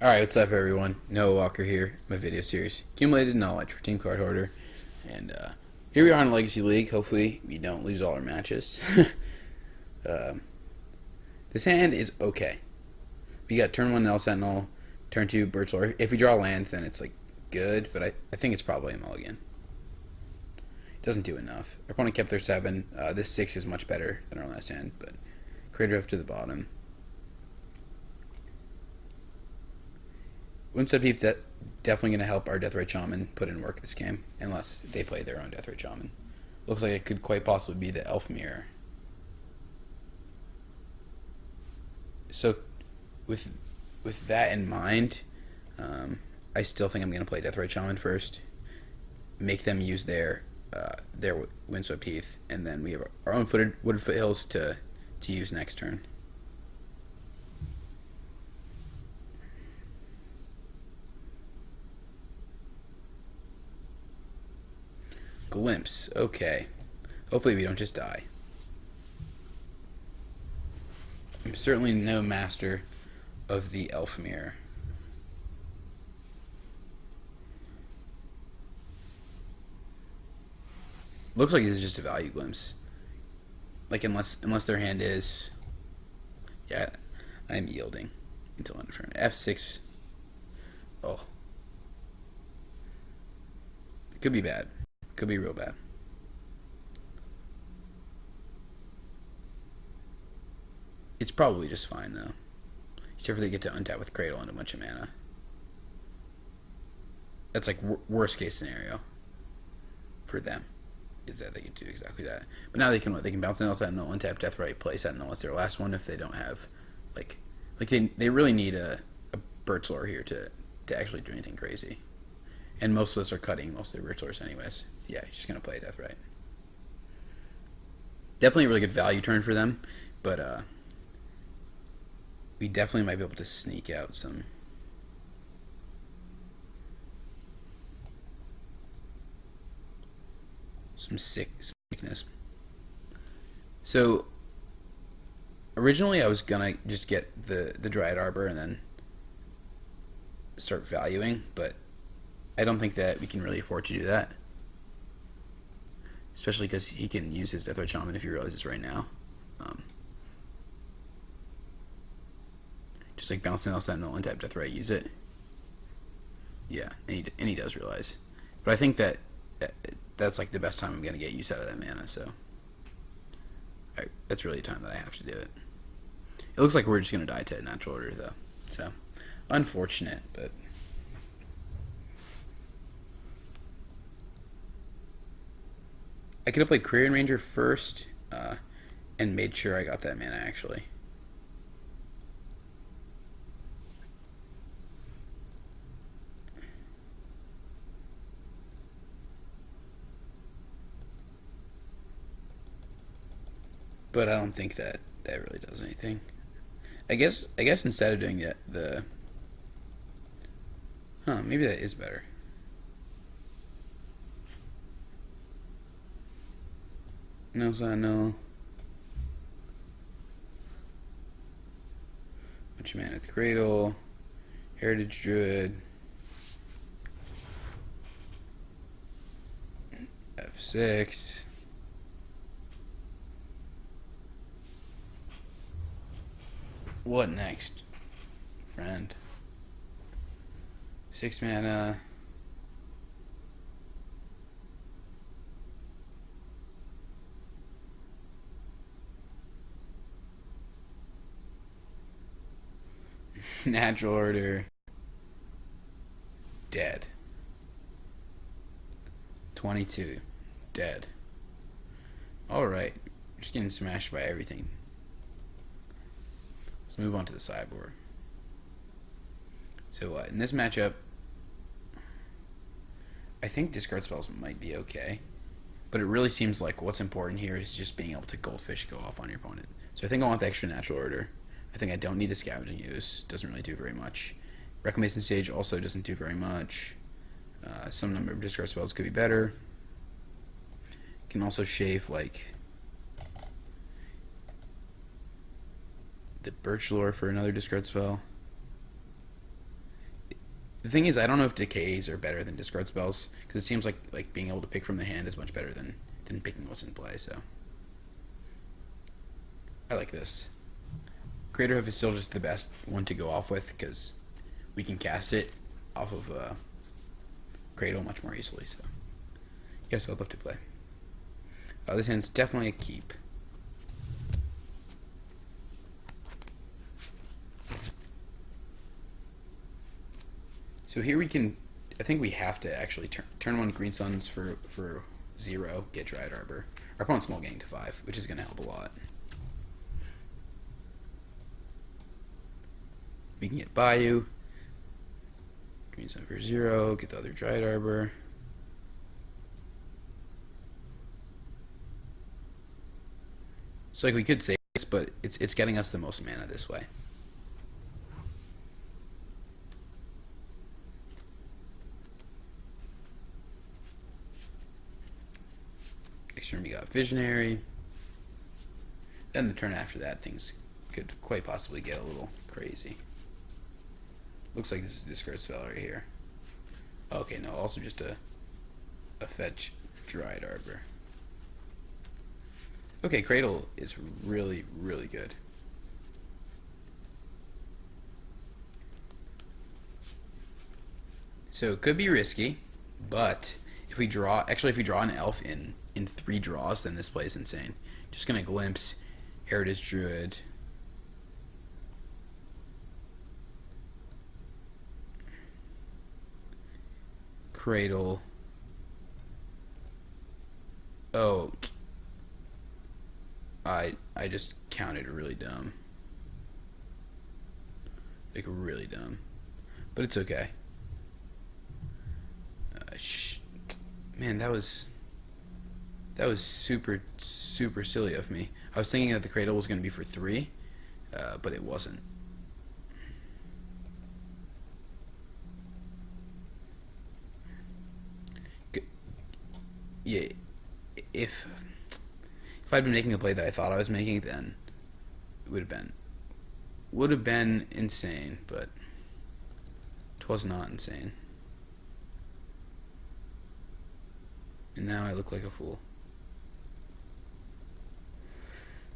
Alright, what's up everyone? Noah Walker here, my video series, Accumulated Knowledge for Team Cardhoarder. And here we are in Legacy League. Hopefully we don't lose all our matches. This hand is okay. We got turn 1 Null Sentinel, turn 2 Birch Lore. If we draw land, then it's like good, but I think it's probably a mulligan. It doesn't do enough. Our opponent kept their 7. This 6 is much better than our last hand, but Crater Rift to the bottom. Windswept Heath definitely going to help our Deathrite Shaman put in work this game, unless they play their own Deathrite Shaman. Looks like it could quite possibly be the Elf Mirror. So, with that in mind, I still think I'm going to play Deathrite Shaman first, make them use their Windswept Heath, and then we have our own Wooded Foothills to use next turn. Glimpse. Okay. Hopefully we don't just die. I'm certainly no master of the Elf Mirror. Looks like this is just a value glimpse. Like unless their hand is, yeah, I'm yielding until end of turn. F6. Oh, it could be bad. Could be real bad. It's probably just fine though. Except for they get to untap with Cradle and a bunch of mana. That's like worst case scenario for them, is that they can do exactly that. But now they can bounce Null Sentinel, untap Deathrite, play Sentinel as their last one if they don't have like they really need a Birch Lore here to actually do anything crazy. And most of us are cutting most of their Birch Lores anyways. Yeah, he's just going to play Deathrite. Definitely a really good value turn for them, but we definitely might be able to sneak out some sickness. So originally I was gonna just get the Dryad Arbor and then start valuing, but I don't think that we can really afford to do that, especially because he can use his Deathrite Shaman if he realizes right now. Just like bounce Null Sentinel and tap Deathrite, use it. Yeah, and he does realize. But I think that's like the best time I'm gonna get use out of that mana. So that's really the time that I have to do it. It looks like we're just gonna die to natural order though. So unfortunate, but. I could have played Career Ranger first and made sure I got that mana actually. But I don't think that really does anything. I guess instead of doing maybe that is better. No, no. Bunch of mana at the Cradle. Heritage Druid. F6. What next, friend? 6 mana. Natural Order. Dead. 22. Dead. Alright. Just getting smashed by everything. Let's move on to the sideboard. So in this matchup, I think discard spells might be okay. But it really seems like what's important here is just being able to Goldfish go off on your opponent. So I think I want the extra Natural Order. I think I don't need the Scavenging Ooze. Doesn't really do very much. Reclamation Sage also doesn't do very much. Some number of discard spells could be better. Can also shave like the Birch Lore for another discard spell. The thing is, I don't know if decays are better than discard spells, because it seems like being able to pick from the hand is much better than picking what's in play. So I like this. Crater Hoof is still just the best one to go off with because we can cast it off of Cradle much more easily. So yes, I'd love to play. This hand's definitely a keep. So here we can, I think we have to actually turn one Green Suns for 0, get Dryad Arbor. Our opponent's small getting to 5, which is going to help a lot. We can get Bayou, Green Sun for 0, get the other Dryad Arbor. So like we could save this, but it's getting us the most mana this way. Next turn we got Visionary. Then the turn after that, things could quite possibly get a little crazy. Looks like this is a discard spell right here. Okay, no, also just a fetch Dryad Arbor. Okay, Cradle is really, really good. So it could be risky, but if we draw an elf in 3 draws, then this play is insane. Just gonna glimpse Heritage Druid. Cradle. Oh, I just counted really dumb. Like really dumb. But it's okay. Man, that was super silly of me. I was thinking that the Cradle was going to be for 3, but it wasn't. Yeah, if I'd been making the play that I thought I was making, then it would have been insane, but it was not insane. And now I look like a fool.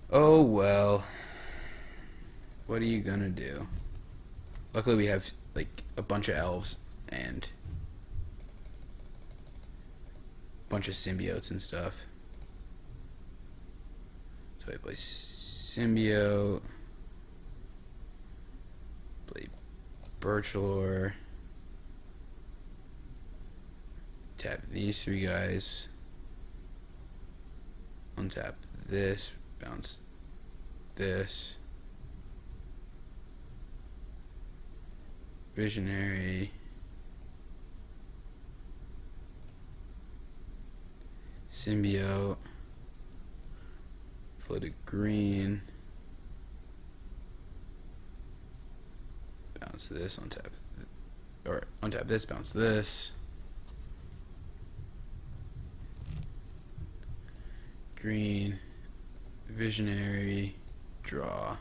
Oh well. What are you gonna do? Luckily we have like a bunch of elves and a bunch of symbiotes and stuff. So I play symbiote, play Birchlore, tap these 3 guys, untap this, bounce this, Visionary, symbiote, floated green, bounce this, untap this, bounce this, green, Visionary, draw,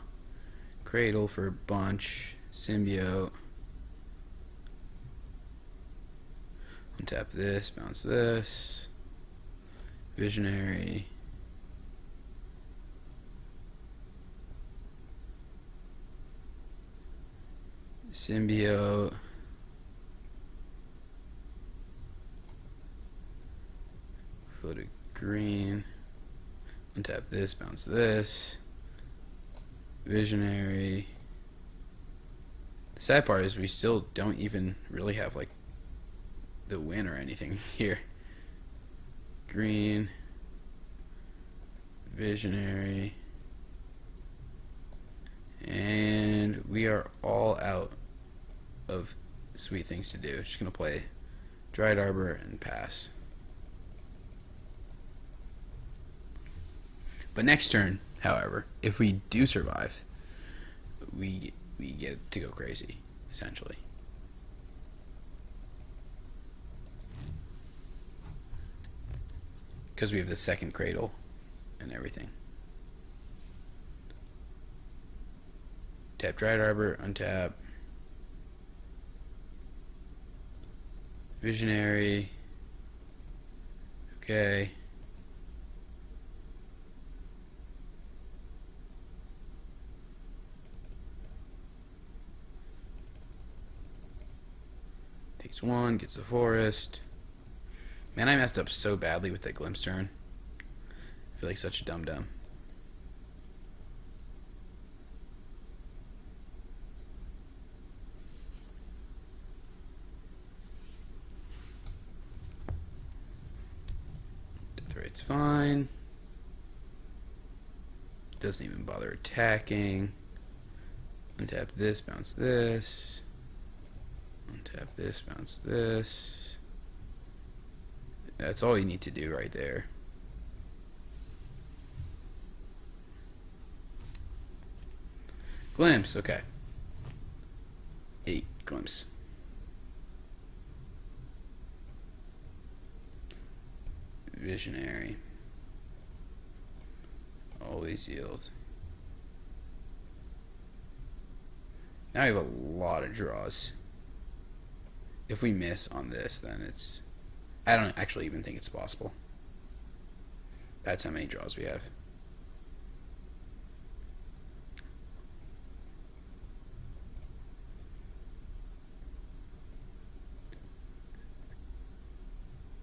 Cradle for a bunch, symbiote, untap this, bounce this, Visionary, symbiote, floated green, untap this, bounce this, Visionary. The sad part is we still don't even really have like the win or anything here. Green, Visionary, and we are all out of sweet things to do. Just gonna play Dryad Arbor and pass. But next turn, however, if we do survive, we get to go crazy, essentially. Because we have the second Cradle and everything. Tap Dryad Arbor, untap. Visionary. Okay. Takes one, gets the forest. Man, I messed up so badly with that glimpse turn. I feel like such a dum-dum. Death rate's fine. Doesn't even bother attacking. Untap this, bounce this. Untap this, bounce this. That's all you need to do right there. Glimpse, okay. 8 glimpse. Visionary. Always yield. Now we have a lot of draws. If we miss on this, then it's... I don't actually even think it's possible. That's how many draws we have.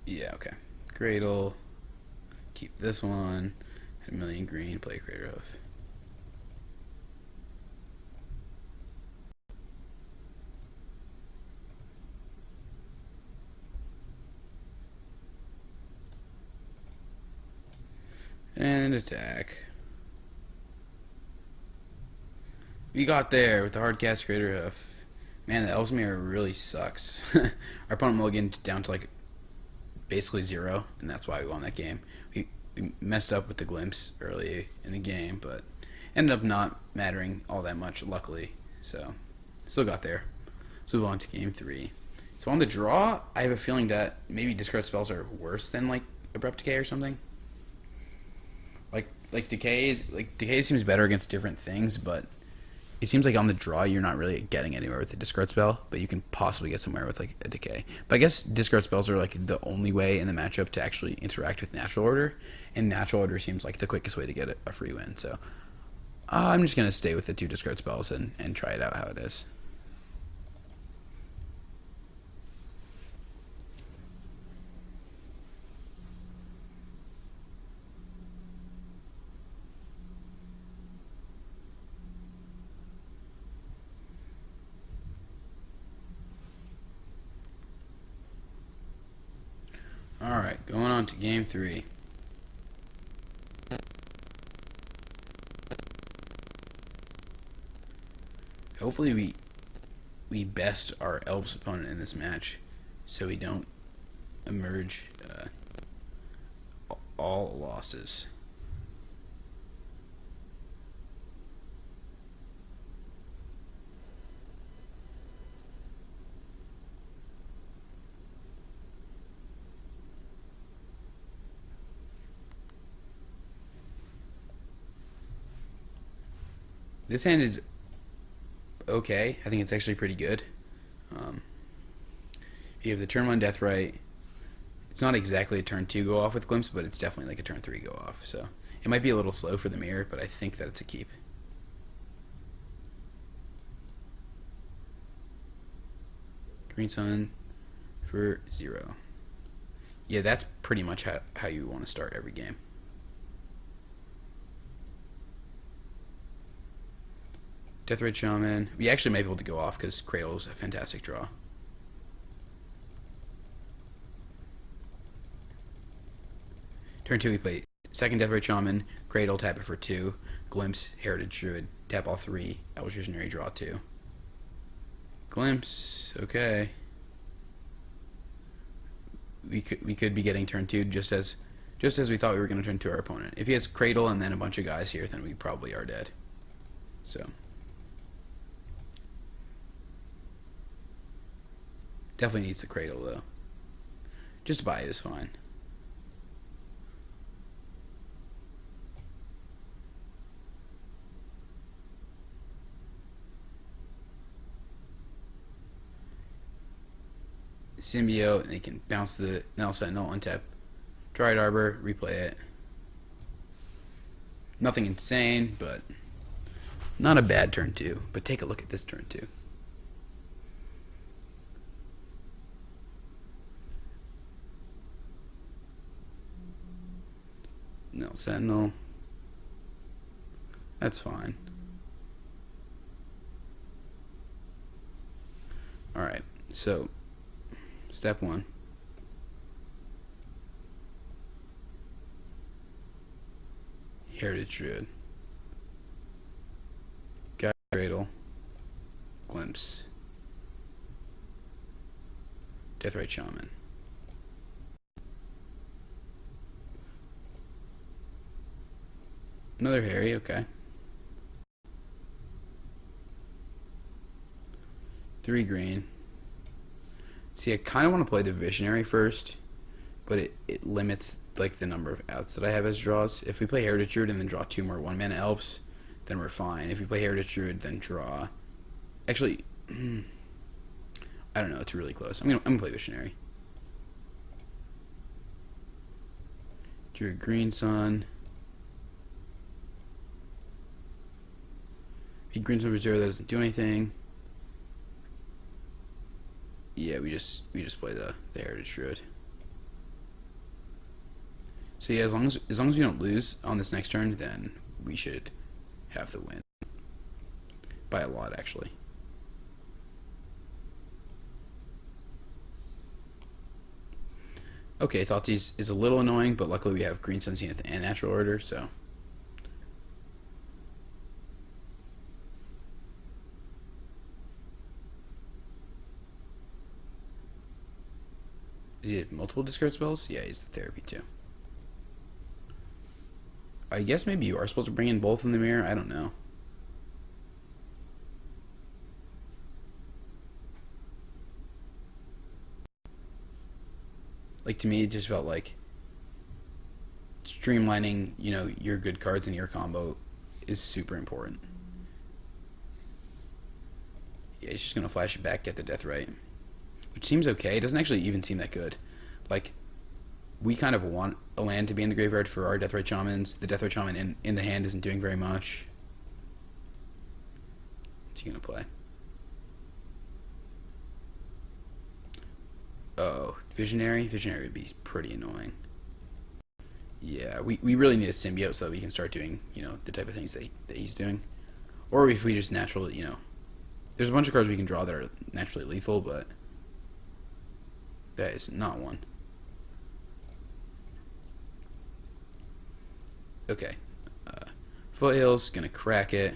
Yeah, okay. Cradle. Keep this one. A million green. Play Crater Hoof. And attack. We got there with the hard cast Crater Hoof. Man, the Elves mirror really sucks. Our opponent mulliganed down to like basically 0, and that's why we won that game. We messed up with the glimpse early in the game, but ended up not mattering all that much, luckily. So, still got there. Let's move on to game 3. So on the draw, I have a feeling that maybe discard spells are worse than like Abrupt Decay or something. Like decay seems better against different things, but it seems like on the draw you're not really getting anywhere with a discard spell, but you can possibly get somewhere with like a decay. But I guess discard spells are like the only way in the matchup to actually interact with natural order, and natural order seems like the quickest way to get a free win. So I'm just gonna stay with the 2 discard spells and try it out how it is. Alright, going on to game 3. Hopefully we best our Elves opponent in this match so we don't emerge all losses. This hand is okay. I think it's actually pretty good. You have the turn 1 Deathrite. It's not exactly a turn 2 go off with Glimpse, but it's definitely like a turn 3 go off. So it might be a little slow for the mirror, but I think that it's a keep. Green Sun for 0. Yeah, that's pretty much how you want to start every game. Deathrite Shaman. We actually might be able to go off because Cradle is a fantastic draw. Turn 2, we play second Deathrite Shaman, Cradle, tap it for 2, Glimpse, Heritage Druid, tap all 3, Elvish Visionary, draw 2. Glimpse, okay. We could be getting turn 2 just as we thought we were going to turn to our opponent. If he has Cradle and then a bunch of guys here, then we probably are dead. So definitely needs the Cradle though. Just to buy it is fine. Symbiote, and they can bounce the Null Sentinel, untap Dryad Arbor, replay it. Nothing insane, but not a bad turn 2. But take a look at this turn 2. Null Sentinel. That's fine. Alright, so step 1. Heritage Druid. Guide Cradle. Glimpse. Deathrite Shaman. Another Harry, okay. 3 green. See, I kind of want to play the Visionary first, but it limits like the number of outs that I have as draws. If we play Heritage Druid and then draw 2 more 1-mana Elves, then we're fine. If we play Heritage Druid, then draw... Actually, I don't know. It's really close. I'm gonna play Visionary. Druid Green Sun. Green Sun for 0, that doesn't do anything. Yeah, we just play the Heritage Druid. So yeah, as long as we don't lose on this next turn, then we should have the win. By a lot, actually. Okay, Thoughtseize is a little annoying, but luckily we have Green Sun, Zenith, and Natural Order, so... Is he had multiple discard spells? Yeah, he's the Therapy too. I guess maybe you are supposed to bring in both in the mirror. I don't know. Like, to me, it just felt like streamlining, you know, your good cards in your combo is super important. Yeah, he's just going to flash it back, get the Deathrite. Which seems okay. It doesn't actually even seem that good. Like, we kind of want a land to be in the graveyard for our Deathrite Shamans. The Deathrite Shaman in the hand isn't doing very much. What's he going to play? Oh, Visionary? Visionary would be pretty annoying. Yeah, we really need a Symbiote so that we can start doing, you know, the type of things that he's doing. Or if we just naturally, you know... There's a bunch of cards we can draw that are naturally lethal, but... that is not one. Okay. Foothills, gonna crack it.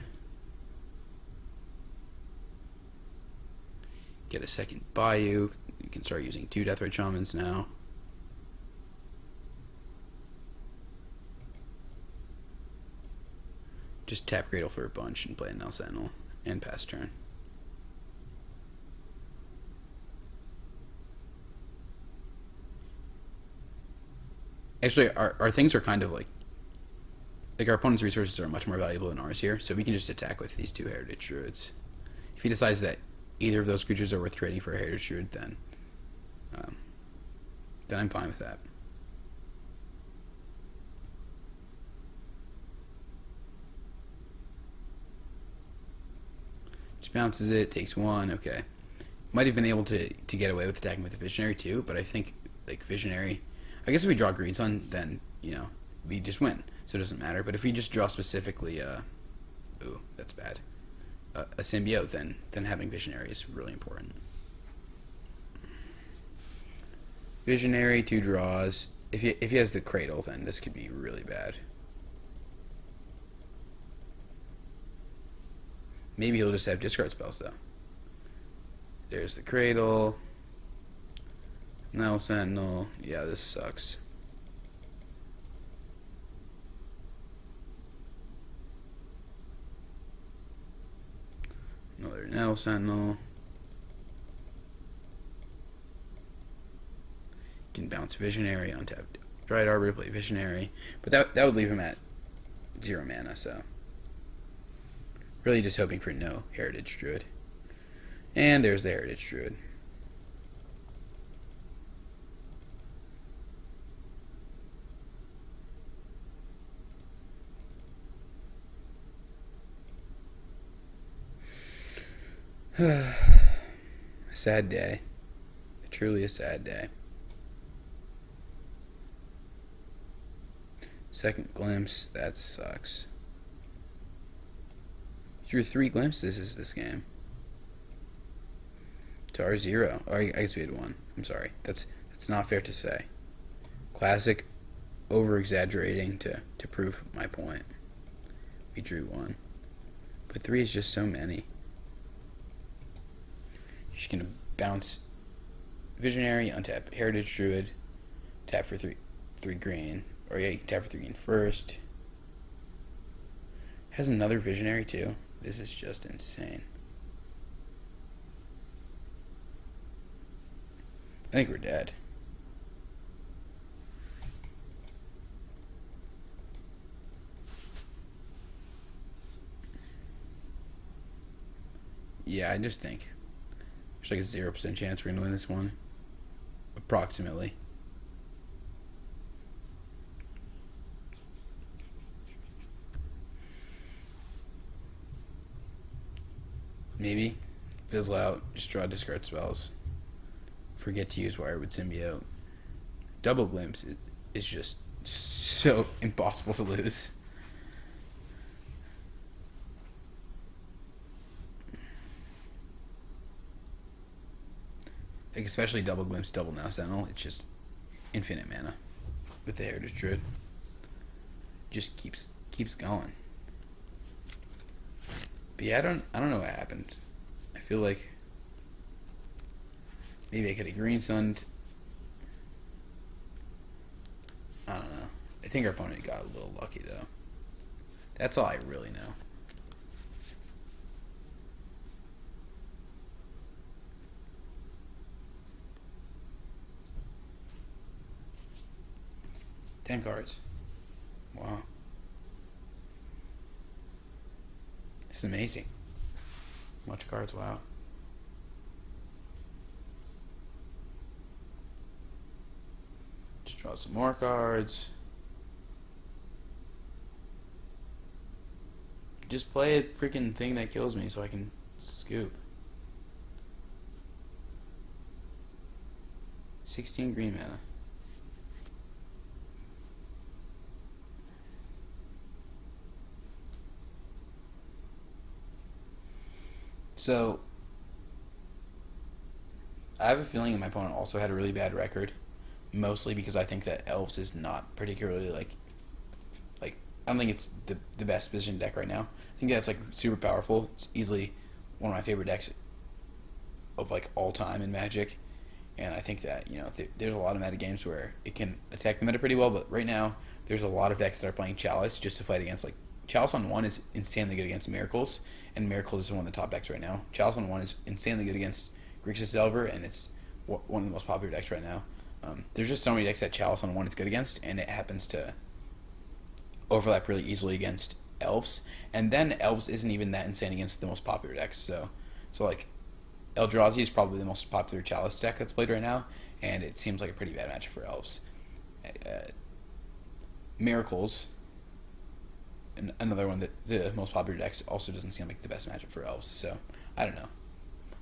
Get a second Bayou. You can start using 2 Deathrite Shamans now. Just tap Cradle for a bunch and play a Null Sentinel and pass turn. Actually, our things are kind of like our opponent's resources are much more valuable than ours here, so we can just attack with these 2 Heritage Druids. If he decides that either of those creatures are worth trading for a Heritage Druid, then I'm fine with that. Just bounces it, takes 1, okay. Might have been able to get away with attacking with the Visionary too, but I think, like, Visionary... I guess if we draw Green Sun, then, you know, we just win, so it doesn't matter. But if we just draw specifically, ooh, that's bad, a Symbiote, then having Visionary is really important. Visionary, 2 draws. If he has the Cradle, then this could be really bad. Maybe he'll just have discard spells, though. There's the Cradle. Null Sentinel. Yeah, this sucks. Another Null Sentinel. Can bounce Visionary, untap Dryad Arbor, play Visionary. But that would leave him at 0 mana, so... really just hoping for no Heritage Druid. And there's the Heritage Druid. A sad day. Truly a sad day. Second glimpse, that sucks. Through 3 glimpses this game. To our 0. Oh, I guess we had 1. I'm sorry. That's not fair to say. Classic over-exaggerating to prove my point. We drew 1. But 3 is just so many. You're just going to bounce Visionary, untap Heritage Druid, tap for 3 green. Or yeah, you can tap for 3 green first. Has another Visionary too. This is just insane. I think we're dead. Yeah, I just think there's like a 0% chance we're gonna win this one. Approximately. Maybe. Fizzle out. Just draw discard spells. Forget to use Wirewood Symbiote. Double Glimpse is just so impossible to lose. Like especially Double Glimpse, Double Now Sentinel. It's just infinite mana with the Heritage Druid. Just keeps going. But yeah, I don't know what happened. I feel like maybe I could have green sunned. I don't know. I think our opponent got a little lucky though. That's all I really know. Ten cards. Wow. This is amazing. Much cards, wow. Just draw some more cards. Just play a freaking thing that kills me so I can scoop. 16 green mana. So, I have a feeling that my opponent also had a really bad record, mostly because I think that Elves is not particularly like I don't think it's the best position deck right now. I think that's like super powerful. It's easily one of my favorite decks of like all time in Magic, and I think that there's a lot of meta games where it can attack the meta pretty well. But right now, there's a lot of decks that are playing Chalice just to fight against like Chalice on 1 is insanely good against Miracles, and Miracles is one of the top decks right now. Chalice on 1 is insanely good against Grixis Delver, and it's one of the most popular decks right now. There's just so many decks that Chalice on 1 is good against, and it happens to overlap really easily against Elves. And then Elves isn't even that insane against the most popular decks. So like Eldrazi is probably the most popular Chalice deck that's played right now, and it seems like a pretty bad matchup for Elves. Miracles, another one that the most popular decks, also doesn't seem like the best matchup for Elves. So I don't know.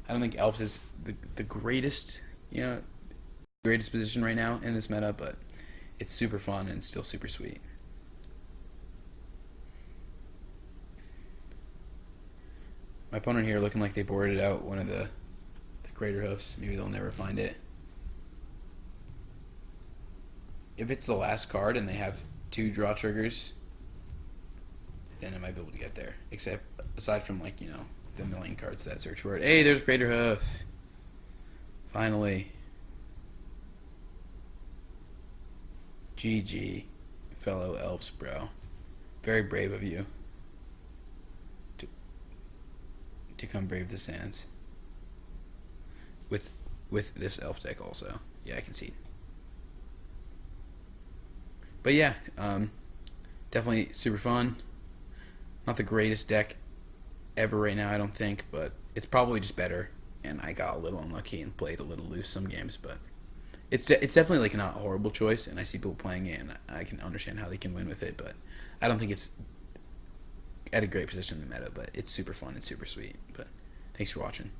I don't think Elves is the greatest greatest position right now in this meta, but it's super fun and still super sweet. My opponent here looking like they boarded out one of the Greater Hoofs. Maybe they'll never find it. If it's the last card and they have 2 draw triggers, then I might be able to get there. Except aside from the million cards that search for it. Hey, there's Greater Hoof. Finally. GG, fellow Elves bro. Very brave of you to come brave the sands. With this Elf deck also. Yeah, I can see. But yeah, definitely super fun. Not the greatest deck ever right now, I don't think, but it's probably just better. And I got a little unlucky and played a little loose some games, but it's definitely like not a horrible choice. And I see people playing it, and I can understand how they can win with it. But I don't think it's at a great position in the meta. But it's super fun. It's super sweet. But thanks for watching.